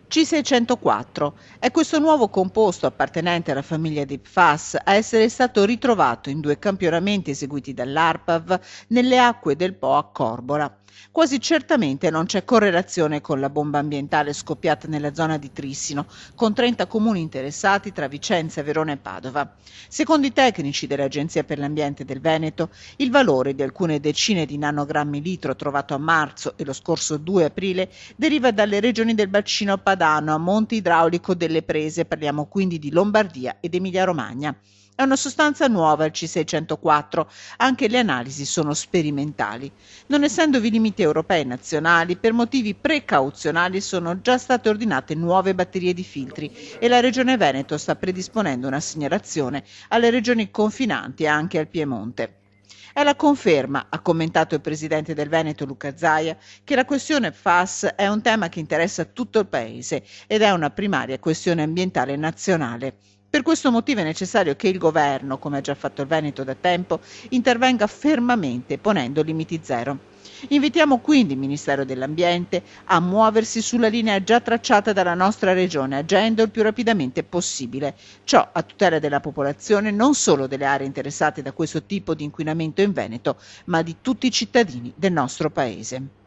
C604 è questo nuovo composto appartenente alla famiglia di PFAS a essere stato ritrovato in 2 campionamenti eseguiti dall'ARPAV nelle acque del Po a Corbola. Quasi certamente non c'è correlazione con la bomba ambientale scoppiata nella zona di Trissino, con 30 comuni interessati tra Vicenza, Verona e Padova. Secondo i tecnici dell'Agenzia per l'Ambiente del Veneto, il valore di alcune decine di nanogrammi litro trovato a marzo e lo scorso 2 aprile deriva dalle regioni del bacino padano a monte idraulico delle prese, parliamo quindi di Lombardia ed Emilia-Romagna. È una sostanza nuova il C604, anche le analisi sono sperimentali. Non essendovi limiti europei e nazionali, per motivi precauzionali sono già state ordinate nuove batterie di filtri e la Regione Veneto sta predisponendo una segnalazione alle regioni confinanti e anche al Piemonte. È la conferma, ha commentato il presidente del Veneto Luca Zaia, che la questione PFAS è un tema che interessa tutto il Paese ed è una primaria questione ambientale nazionale. Per questo motivo è necessario che il governo, come ha già fatto il Veneto da tempo, intervenga fermamente ponendo limiti zero. Invitiamo quindi il Ministero dell'Ambiente a muoversi sulla linea già tracciata dalla nostra regione, agendo il più rapidamente possibile. Ciò a tutela della popolazione, non solo delle aree interessate da questo tipo di inquinamento in Veneto, ma di tutti i cittadini del nostro Paese.